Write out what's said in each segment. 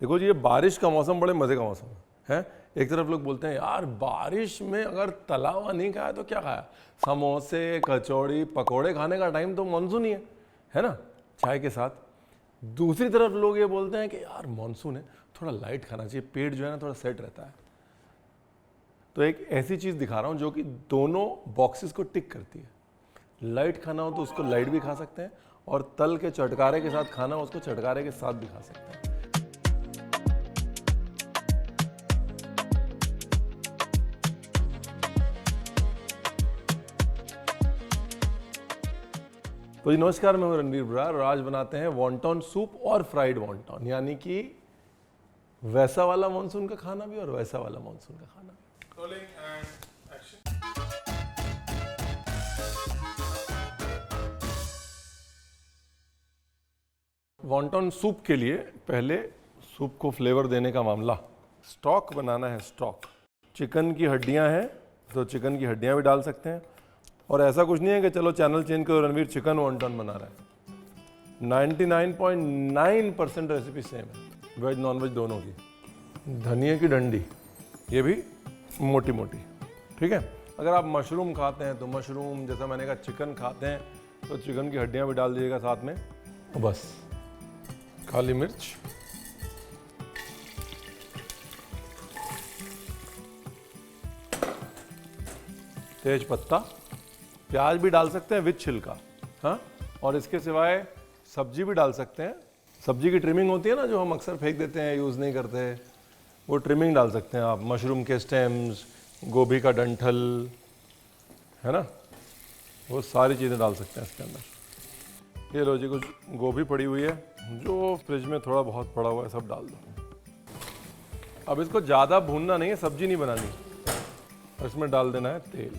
देखो जी, ये बारिश का मौसम बड़े मज़े का मौसम है। एक तरफ लोग बोलते हैं यार बारिश में अगर तला हुआ नहीं खाया तो क्या खाया, समोसे कचौड़ी पकोड़े खाने का टाइम तो मानसून ही है ना, चाय के साथ। दूसरी तरफ लोग ये बोलते हैं कि यार मानसून है, थोड़ा लाइट खाना चाहिए, पेट जो है ना थोड़ा सेट रहता है। तो एक ऐसी चीज़ दिखा रहा हूँ जो कि दोनों बॉक्सेस को टिक करती है। लाइट खाना हो तो उसको लाइट भी खा सकते हैं, और तल के चटकारे के साथ खाना हो उसको चटकारे के साथ भी खा सकते हैं। तो जी नमस्कार, मैं हूं रणवीर बरार और आज बनाते हैं वॉन्टन सूप और फ्राइड वॉन्टन, यानी कि वैसा वाला मानसून का खाना भी और वैसा वाला मानसून का खाना भी। वॉन्टन सूप के लिए पहले सूप को फ्लेवर देने का मामला, स्टॉक बनाना है। स्टॉक चिकन की हड्डियां हैं तो चिकन की हड्डियां भी डाल सकते हैं, और ऐसा कुछ नहीं है कि चलो चैनल चेंज करो रणवीर चिकन वॉन्टन बना रहा है। 99.9% रेसिपी सेम है, वेज नॉन वेज दोनों की। धनिया की डंडी, ये भी मोटी मोटी, ठीक है। अगर आप मशरूम खाते हैं तो मशरूम, जैसा मैंने कहा चिकन खाते हैं तो चिकन की हड्डियां भी डाल दीजिएगा साथ में। बस काली मिर्च, तेज पत्ता, प्याज भी डाल सकते हैं विद छिलका, हाँ। और इसके सिवाय सब्जी भी डाल सकते हैं। सब्जी की ट्रिमिंग होती है ना, जो हम अक्सर फेंक देते हैं, यूज़ नहीं करते, वो ट्रिमिंग डाल सकते हैं आप। मशरूम के स्टेम्स, गोभी का डंठल, है ना, वो सारी चीज़ें डाल सकते हैं इसके अंदर। ये लो जी, कुछ गोभी पड़ी हुई है, जो फ्रिज में थोड़ा बहुत पड़ा हुआ है, सब डाल दो। अब इसको ज़्यादा भूनना नहीं है, सब्जी नहीं बनानी। इसमें डाल देना है तेल,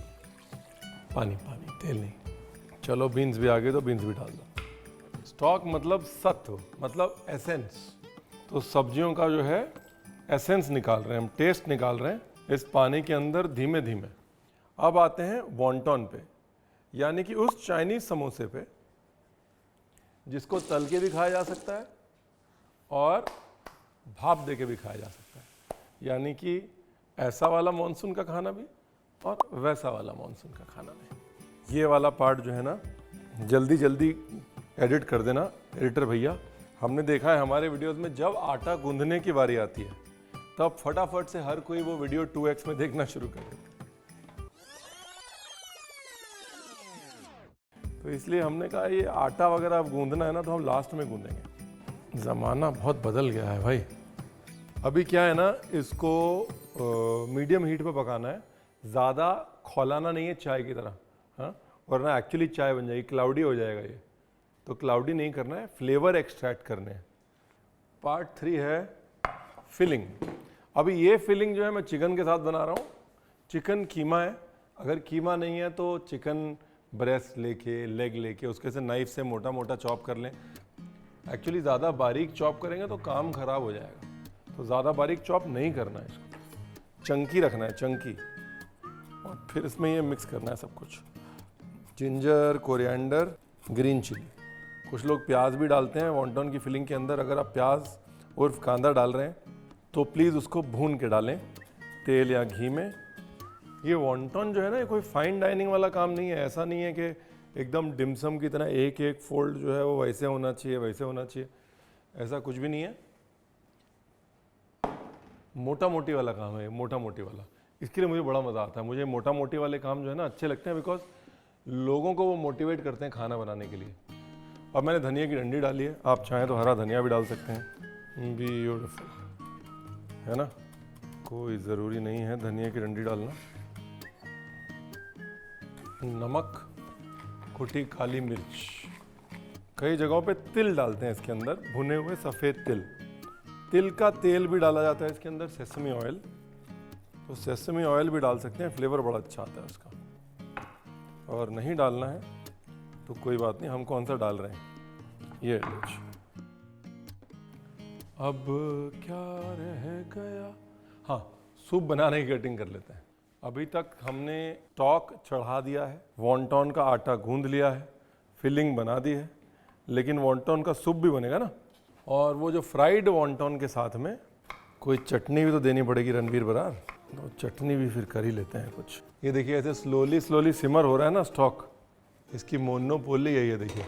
पानी पानी, तेल नहीं। चलो बीन्स भी आ गए तो बीन्स भी डाल दो। स्टॉक मतलब सत्व, मतलब एसेंस। तो सब्जियों का जो है एसेंस निकाल रहे हैं हम, टेस्ट निकाल रहे हैं इस पानी के अंदर धीमे धीमे। अब आते हैं वॉन्टन पे, यानी कि उस चाइनीज समोसे पे जिसको तल के भी खाया जा सकता है और भाप दे के भी खाया जा सकता है, यानी कि ऐसा वाला मानसून का खाना भी और वैसा वाला मानसून का खाना भी। ये वाला पार्ट जो है ना, जल्दी जल्दी एडिट कर देना एडिटर भैया। हमने देखा है हमारे वीडियोस में जब आटा गूंदने की बारी आती है तब फटाफट से हर कोई वो वीडियो 2x में देखना शुरू कर देता है। तो इसलिए हमने कहा ये आटा वगैरह अब गूंदना है ना तो हम लास्ट में गूंदेंगे। ज़माना बहुत बदल गया है भाई। अभी क्या है ना, इसको मीडियम हीट पे पकाना है, ज़्यादा खौलाना नहीं है चाय की तरह, हाँ, वरना एक्चुअली चाय बन जाएगी, क्लाउडी हो जाएगा ये। तो क्लाउडी नहीं करना है, फ्लेवर एक्सट्रैक्ट करने हैं। पार्ट 3 है फिलिंग। अभी ये फिलिंग जो है मैं चिकन के साथ बना रहा हूँ। चिकन कीमा है, अगर कीमा नहीं है तो चिकन ब्रेस्ट लेके, लेग लेके उसके से नाइफ से मोटा मोटा चॉप कर लें। एक्चुअली ज़्यादा बारीक चॉप करेंगे तो काम ख़राब हो जाएगा, तो ज़्यादा बारीक चॉप नहीं करना है इसको, चंकी रखना है, चंकी। और फिर इसमें ये मिक्स करना है सब कुछ, जिंजर, कोरिएंडर, ग्रीन चिली। कुछ लोग प्याज भी डालते हैं वॉन्टन की फिलिंग के अंदर। अगर आप प्याज उर्फ कांदा डाल रहे हैं तो प्लीज़ उसको भून के डालें तेल या घी में। ये वॉन्टन जो है ना, ये कोई फाइन डाइनिंग वाला काम नहीं है। ऐसा नहीं है कि एकदम डिमसम की तरह एक एक फोल्ड जो है वो वैसे होना चाहिए, वैसे होना चाहिए, ऐसा कुछ भी नहीं है। मोटा मोटी वाला काम है, मोटा मोटी वाला। इसके लिए मुझे बड़ा मज़ा आता है। मुझे मोटा मोटी वाले काम जो है ना अच्छे लगते हैं, बिकॉज लोगों को वो मोटिवेट करते हैं खाना बनाने के लिए। अब मैंने धनिया की डंडी डाली है, आप चाहें तो हरा धनिया भी डाल सकते हैं। ब्यूटीफुल, है ना, कोई ज़रूरी नहीं है धनिया की डंडी डालना। नमक, कुटी काली मिर्च, कई जगहों पे तिल डालते हैं इसके अंदर, भुने हुए सफ़ेद तिल। तिल का तेल भी डाला जाता है इसके अंदर, सेसमी ऑयल। तो सेसमी ऑयल भी डाल सकते हैं, फ्लेवर बड़ा अच्छा आता है उसका। और नहीं डालना है तो कोई बात नहीं, हम कौन सा डाल रहे हैं, ये लीजिए। अब क्या रह गया, हाँ, सूप बनाने की कटिंग कर लेते हैं। अभी तक हमने स्टॉक चढ़ा दिया है, वॉन्टन का आटा गूंद लिया है, फिलिंग बना दी है, लेकिन वॉन्टन का सूप भी बनेगा ना। और वो जो फ्राइड वॉन्टॉन के साथ में कोई चटनी भी तो देनी पड़ेगी रणवीर बरार, तो चटनी भी फिर कर ही लेते हैं कुछ। ये देखिए ऐसे स्लोली स्लोली सिमर हो रहा है ना स्टॉक, इसकी मोनोपोली है ये देखिए,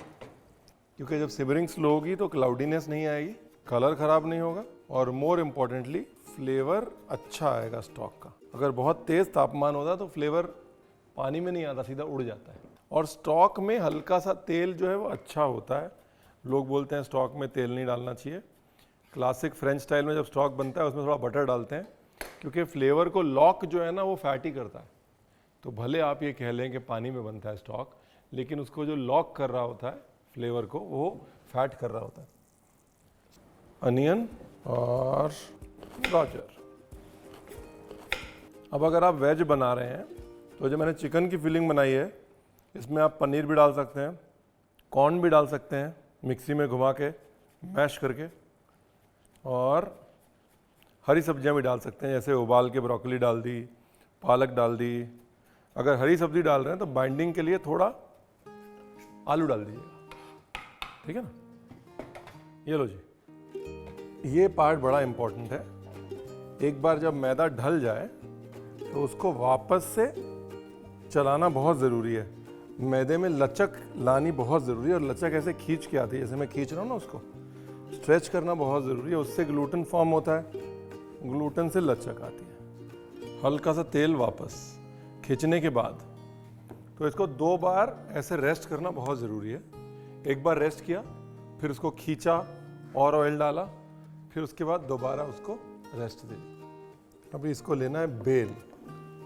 क्योंकि जब सिमरिंग स्लो होगी तो क्लाउडीनेस नहीं आएगी, कलर खराब नहीं होगा और मोर इम्पोर्टेंटली फ्लेवर अच्छा आएगा स्टॉक का। अगर बहुत तेज़ तापमान होता तो फ्लेवर पानी में नहीं आता, सीधा उड़ जाता है। और स्टॉक में हल्का सा तेल जो है वो अच्छा होता है। लोग बोलते हैं स्टॉक में तेल नहीं डालना चाहिए। क्लासिक फ्रेंच स्टाइल में जब स्टॉक बनता है उसमें थोड़ा बटर डालते हैं, क्योंकि फ्लेवर को लॉक जो है ना वो फैटी करता है। तो भले आप ये कह लें कि पानी में बनता है स्टॉक, लेकिन उसको जो लॉक कर रहा होता है फ्लेवर को, वो फैट कर रहा होता है। अनियन और गाजर। अब अगर आप वेज बना रहे हैं तो जो मैंने चिकन की फिलिंग बनाई है इसमें आप पनीर भी डाल सकते हैं, कॉर्न भी डाल सकते हैं मिक्सी में घुमा के मैश करके, और हरी सब्जियां भी डाल सकते हैं, जैसे उबाल के ब्रोकली डाल दी, पालक डाल दी। अगर हरी सब्जी डाल रहे हैं तो बाइंडिंग के लिए थोड़ा आलू डाल दीजिएगा, ठीक है ना। ये लो जी, ये पार्ट बड़ा इम्पोर्टेंट है। एक बार जब मैदा ढल जाए तो उसको वापस से चलाना बहुत ज़रूरी है। मैदे में लचक लानी बहुत ज़रूरी है, और लचक ऐसे खींच के आती है, जैसे मैं खींच रहा हूँ ना, उसको स्ट्रेच करना बहुत ज़रूरी है। उससे ग्लूटेन फॉर्म होता है, ग्लूटेन से लचक आती है। हल्का सा तेल वापस खींचने के बाद तो इसको 2 बार ऐसे रेस्ट करना बहुत ज़रूरी है। एक बार रेस्ट किया, फिर उसको खींचा और ऑयल डाला, फिर उसके बाद दोबारा उसको रेस्ट दे दी। अभी इसको लेना है बेल,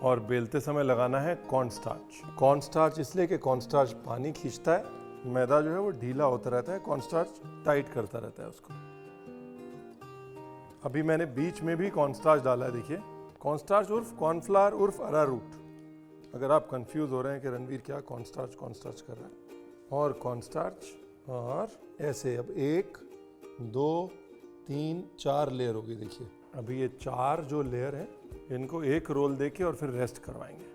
और बेलते समय लगाना है कॉर्नस्टार्च। कॉर्नस्टार्च इसलिए कि कॉर्नस्टार्च पानी खींचता है, मैदा जो है वो ढीला होता रहता है, कॉर्नस्टार्च टाइट करता रहता है उसको। अभी मैंने बीच में भी कॉर्नस्टार्च डाला है, देखिए कॉर्नस्टार्च उर्फ कॉर्नफ्लावर उर्फ अरारूट। अगर आप कंफ्यूज हो रहे हैं कि रणवीर क्या कॉर्नस्टार्च कर रहा है, और कॉर्नस्टार्च, और ऐसे अब 1 2 3 4 लेयर होगी। देखिए अभी ये 4 जो लेयर है इनको एक रोल देके और फिर रेस्ट करवाएंगे।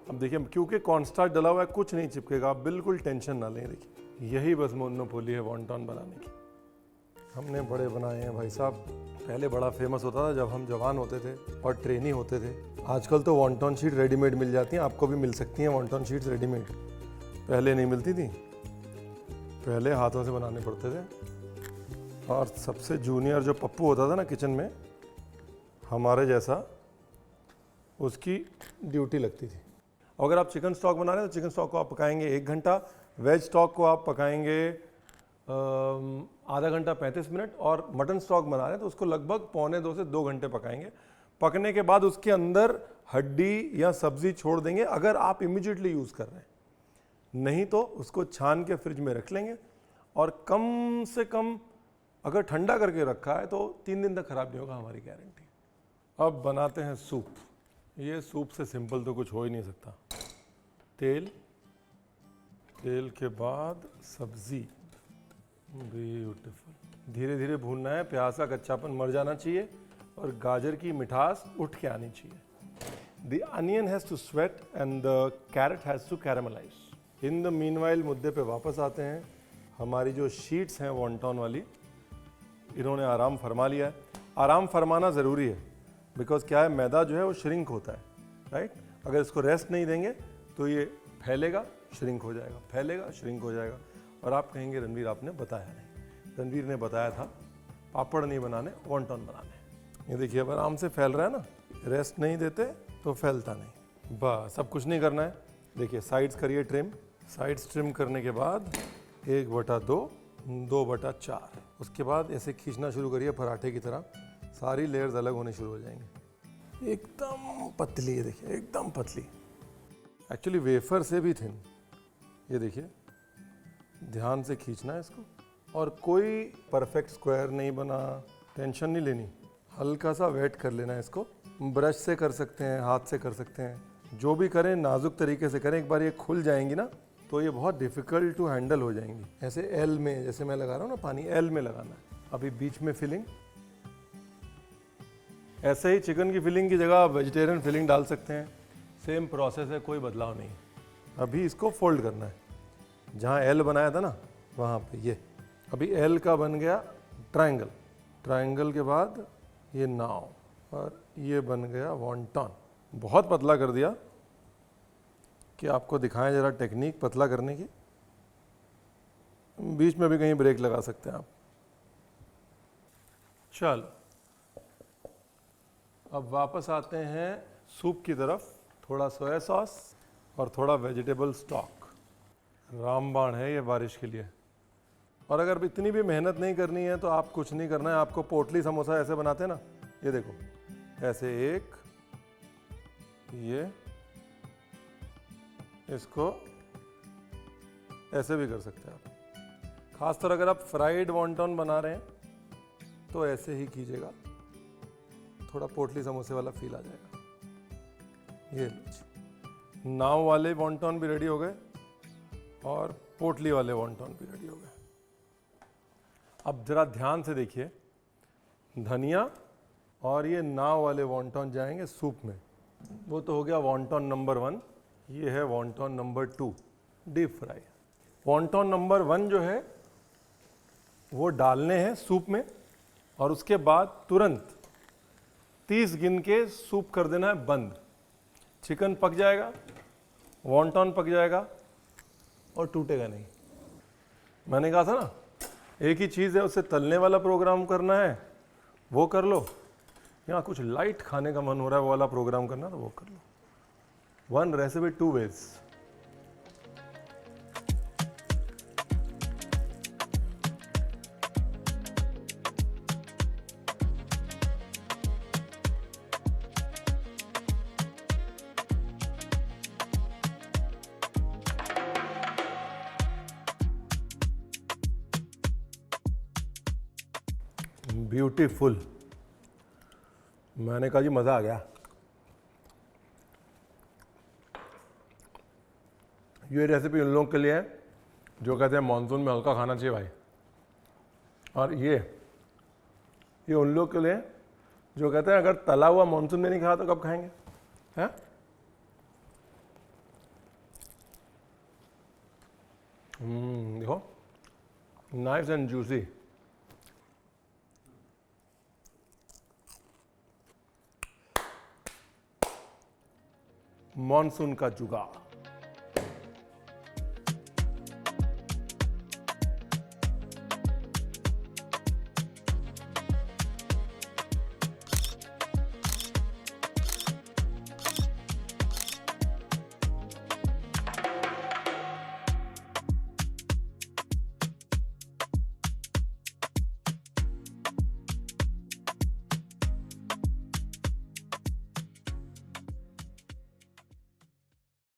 अब देखिए क्योंकि कॉर्नस्टार्च डला हुआ है कुछ नहीं चिपकेगा, आप बिल्कुल टेंशन ना लें। देखिए यही बस मोनोपोली है वॉन्टॉन बनाने की। हमने बड़े बनाए हैं भाई साहब। पहले बड़ा फेमस होता था जब हम जवान होते थे और ट्रेनी होते थे। आजकल तो वॉन्टॉन शीट रेडीमेड मिल जाती हैं, आपको भी मिल सकती हैं वॉन्टॉन शीट्स रेडीमेड। पहले नहीं मिलती थी, पहले हाथों से बनाने पड़ते थे। और सबसे जूनियर जो पप्पू होता था ना किचन में, हमारे जैसा, उसकी ड्यूटी लगती थी। अगर आप चिकन स्टॉक बना रहे हैं तो चिकन स्टॉक को आप पकाएंगे 1 घंटा, वेज स्टॉक को आप पकाएंगे आधा घंटा 35 मिनट, और मटन स्टॉक बना रहे हैं तो उसको लगभग 1.25 से 2 घंटे पकाएंगे। पकने के बाद उसके अंदर हड्डी या सब्जी छोड़ देंगे अगर आप इमीडिएटली यूज़ कर रहे हैं, नहीं तो उसको छान के फ्रिज में रख लेंगे। और कम से कम अगर ठंडा करके रखा है तो 3 दिन तक खराब नहीं होगा, हमारी गारंटी। अब बनाते हैं सूप। ये सूप से सिंपल तो कुछ हो ही नहीं सकता। तेल, तेल के बाद सब्जी, ब्यूटीफुल। धीरे धीरे भूनना है, प्याज का कच्चापन मर जाना चाहिए और गाजर की मिठास उठ के आनी चाहिए। The onion has to sweat and the carrot has to caramelise. In the meanwhile मुद्दे पे वापस आते हैं। हमारी जो शीट्स हैं वॉन्टॉन वाली, इन्होंने आराम फरमा लिया है। आराम फरमाना ज़रूरी है, बिकॉज क्या है, मैदा जो है वो श्रिंक होता है, राइट। अगर इसको रेस्ट नहीं देंगे तो ये फैलेगा, श्रिंक हो जाएगा, फैलेगा, श्रिंक हो जाएगा। और आप कहेंगे रणवीर आपने बताया नहीं। रणवीर ने बताया था पापड़ नहीं बनाने, वॉन्टॉन बनाने। ये देखिए अब आराम से फैल रहा है ना, रेस्ट नहीं देते तो फैलता नहीं। बस अब कुछ नहीं करना है। देखिए साइड्स करिए ट्रिम। साइड्स ट्रिम करने के बाद 1/2, 2/4, उसके बाद ऐसे खींचना शुरू करिए पराठे की तरह। सारी लेयर्स अलग होने शुरू हो जाएंगे। एकदम पतली है, देखिए एकदम पतली, एक्चुअली वेफर से भी थिन। ये देखिए ध्यान से खींचना है इसको, और कोई परफेक्ट स्क्वायर नहीं बना, टेंशन नहीं लेनी। हल्का सा वेट कर लेना है इसको। ब्रश से कर सकते हैं, हाथ से कर सकते हैं, जो भी करें नाजुक तरीके से करें। एक बार ये खुल जाएंगी ना तो ये बहुत डिफ़िकल्ट टू हैंडल हो जाएंगी। ऐसे एल में, जैसे मैं लगा रहा हूँ ना पानी, एल में लगाना है। अभी बीच में फिलिंग, ऐसे ही चिकन की फिलिंग की जगह आप वेजिटेरियन फिलिंग डाल सकते हैं। सेम प्रोसेस है, कोई बदलाव नहीं। अभी इसको फोल्ड करना है, जहाँ एल बनाया था ना वहाँ पे। ये अभी एल का बन गया ट्रायंगल, ट्रायंगल के बाद ये नाव, और ये बन गया वॉन्टॉन। बहुत पतला कर दिया कि आपको दिखाएं जरा टेक्निक पतला करने की। बीच में भी कहीं ब्रेक लगा सकते हैं आप। चलो अब वापस आते हैं सूप की तरफ। थोड़ा सोया सॉस और थोड़ा वेजिटेबल स्टॉक। रामबाण है ये बारिश के लिए। और अगर इतनी भी मेहनत नहीं करनी है तो आप कुछ नहीं करना है। आपको पोटली समोसा ऐसे बनाते हैं ना, ये देखो, ऐसे एक, ये, इसको ऐसे भी कर सकते हैं आप। खासतौर अगर आप फ्राइड वॉन्टॉन बना रहे हैं तो ऐसे ही कीजिएगा, थोड़ा पोटली समोसे वाला फील आ जाएगा। ये लीजिए, नाव वाले वॉन्टॉन भी रेडी हो गए और पोटली वाले वॉन्टॉन भी रेडी हो गए। अब जरा ध्यान से देखिए, धनिया और ये नाव वाले वॉन्टॉन जाएंगे सूप में। वो तो हो गया वॉन्टॉन नंबर 1। ये है wonton number 2, deep fry. Wonton number 1 जो है वो डालने हैं सूप में, और उसके बाद तुरंत 30 गिन के सूप कर देना है बंद। चिकन पक जाएगा, वॉन्टॉन पक जाएगा और टूटेगा नहीं। मैंने कहा था ना, एक ही चीज़ है, उसे तलने वाला प्रोग्राम करना है वो कर लो, या कुछ लाइट खाने का मन हो रहा है वो वाला प्रोग्राम करना तो वो कर लो। 1 रेसिपी 2 ways। ब्यूटीफुल। मैंने कहा जी मज़ा आ गया। ये रेसिपी उन लोगों के लिए है जो कहते हैं मानसून में हल्का खाना चाहिए भाई, और ये उन लोगों के लिए जो कहते हैं अगर तला हुआ मानसून में नहीं खाया तो कब खाएंगे, हैं? देखो, नाइस एंड जूसी। मानसून का जुगाड़।